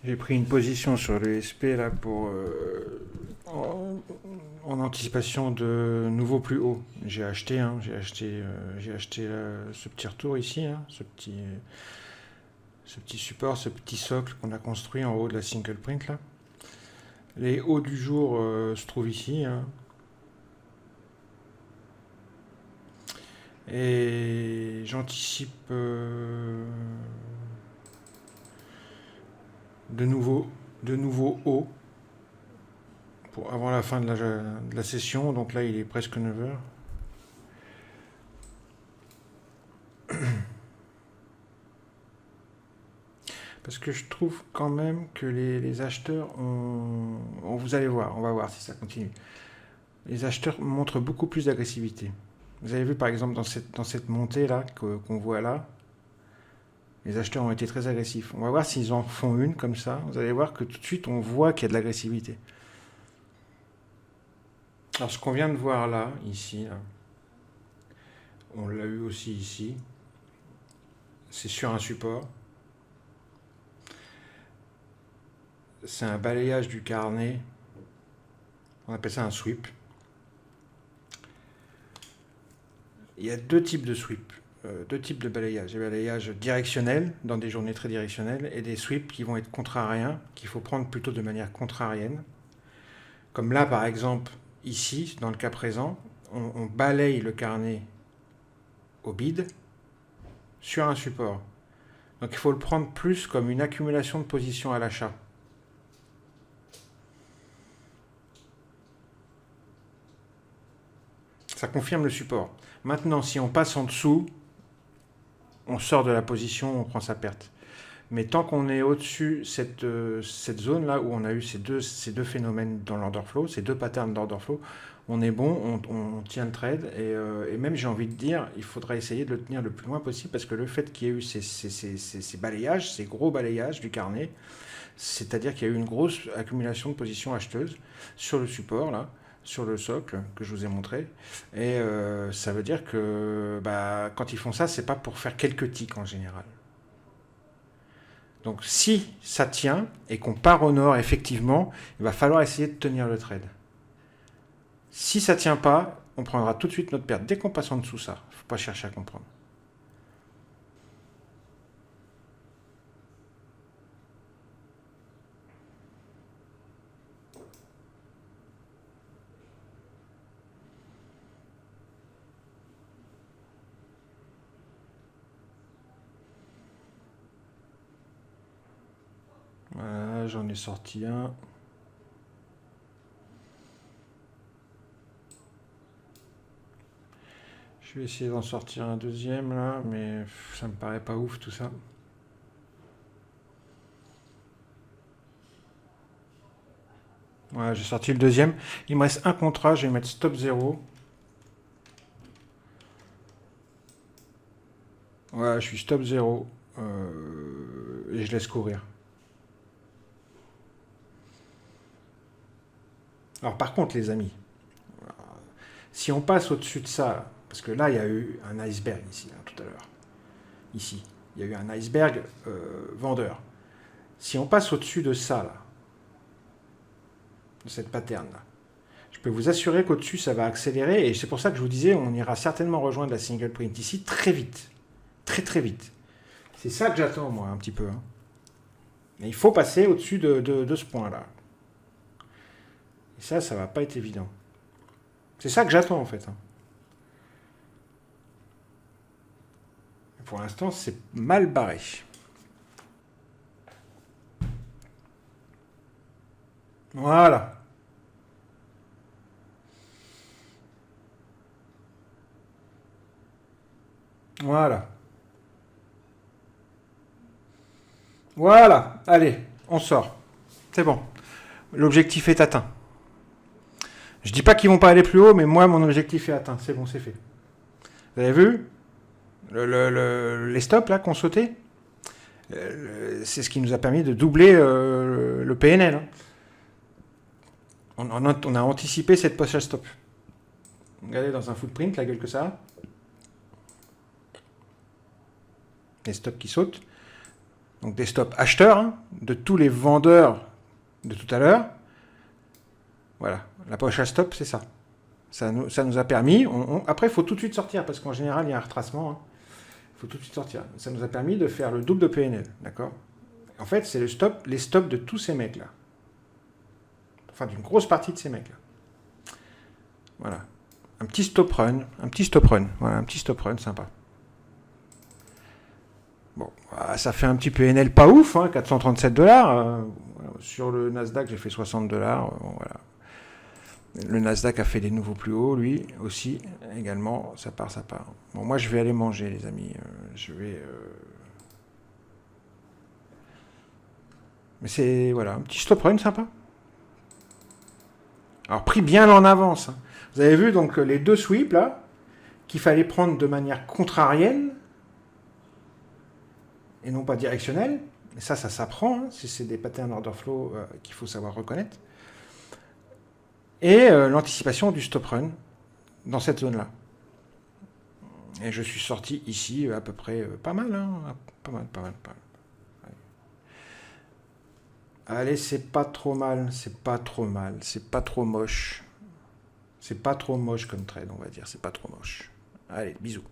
J'ai pris une position sur le SP là pour en anticipation de nouveau plus haut. J'ai acheté, hein, j'ai acheté ce petit retour ici, hein, ce petit support, ce petit socle qu'on a construit en haut de la single print là. Les hauts du jour se trouvent ici, hein. Et j'anticipe de nouveau haut pour avant la fin de la session. Donc là, il est presque 9 heures. Parce que je trouve quand même que les acheteurs vous allez voir, on va voir si ça continue. Les acheteurs montrent beaucoup plus d'agressivité. Vous avez vu par exemple dans cette montée là qu'on voit là, les acheteurs ont été très agressifs. On va voir s'ils en font une comme ça. Vous allez voir que tout de suite on voit qu'il y a de l'agressivité. Alors ce qu'on vient de voir là, ici, là, on l'a eu aussi ici. C'est sur un support. C'est un balayage du carnet. On appelle ça un sweep. Il y a deux types de sweep, deux types de balayage. Des balayages directionnels, dans des journées très directionnelles, et des sweeps qui vont être contrariens, qu'il faut prendre plutôt de manière contrarienne. Comme là, par exemple, ici, dans le cas présent, on balaye le carnet au bid sur un support. Donc il faut le prendre plus comme une accumulation de positions à l'achat. Ça confirme le support. Maintenant, si on passe en dessous, on sort de la position, on prend sa perte. Mais tant qu'on est au-dessus cette zone-là où on a eu ces deux phénomènes dans l'order flow, ces deux patterns d'order flow, on est bon, on tient le trade. Et même, j'ai envie de dire, il faudra essayer de le tenir le plus loin possible parce que le fait qu'il y ait eu ces balayages, ces gros balayages du carnet, c'est-à-dire qu'il y a eu une grosse accumulation de positions acheteuses sur le support, là, sur le socle que je vous ai montré. Et ça veut dire que quand ils font ça, c'est pas pour faire quelques ticks en général. Donc si ça tient et qu'on part au nord, effectivement, il va falloir essayer de tenir le trade. Si ça tient pas, on prendra tout de suite notre perte. Dès qu'on passe en dessous ça, il ne faut pas chercher à comprendre. Voilà, j'en ai sorti un. Je vais essayer d'en sortir un deuxième là, mais ça me paraît pas ouf tout ça. Voilà, j'ai sorti le deuxième. Il me reste un contrat, je vais mettre stop 0. Voilà, je suis stop 0. Et je laisse courir. Alors par contre les amis, si on passe au-dessus de ça, parce que là il y a eu un iceberg ici, hein, tout à l'heure. Ici, il y a eu un iceberg vendeur. Si on passe au-dessus de ça, là, de cette pattern-là, je peux vous assurer qu'au-dessus, ça va accélérer. Et c'est pour ça que je vous disais, on ira certainement rejoindre la single print ici très vite. Très très vite. C'est ça que j'attends, moi, un petit peu. Hein. Mais il faut passer au-dessus de ce point-là. Et ça va pas être évident. C'est ça que j'attends, en fait. Hein. Pour l'instant, c'est mal barré. Voilà. Voilà. Voilà. Allez, on sort. C'est bon. L'objectif est atteint. Je dis pas qu'ils vont pas aller plus haut, mais moi, mon objectif est atteint. C'est bon, c'est fait. Vous avez vu les stops là qu'on sautait, c'est ce qui nous a permis de doubler le PNL. Hein. On a anticipé cette poche à stop. Regardez dans un footprint la gueule que ça a. Les stops qui sautent. Donc des stops acheteurs, hein, de tous les vendeurs de tout à l'heure. Voilà, la poche à stop, c'est ça. Ça nous a permis, après il faut tout de suite sortir, parce qu'en général il y a un retracement, hein. Il faut tout de suite sortir. Ça nous a permis de faire le double de PNL, d'accord? En fait, c'est les stops de tous ces mecs-là. Enfin, d'une grosse partie de ces mecs-là. Voilà. Un petit stop run, voilà, un petit stop run sympa. Bon, ça fait un petit PNL pas ouf, hein, 437 $. Sur le Nasdaq, j'ai fait 60 $. Voilà. Le Nasdaq a fait des nouveaux plus hauts, lui aussi, également. Ça part. Bon, moi, je vais aller manger, les amis. Je vais... Mais c'est, voilà, un petit stop run sympa. Alors, pris bien en avance. Hein. Vous avez vu, donc, les deux sweeps, là, qu'il fallait prendre de manière contrarienne, et non pas directionnelle. Et ça s'apprend. Hein, c'est des patterns order flow qu'il faut savoir reconnaître. Et l'anticipation du stop run dans cette zone-là. Et je suis sorti ici à peu près pas mal, hein, pas mal. Allez, c'est pas trop mal, c'est pas trop moche. C'est pas trop moche comme trade, on va dire, c'est pas trop moche. Allez, bisous.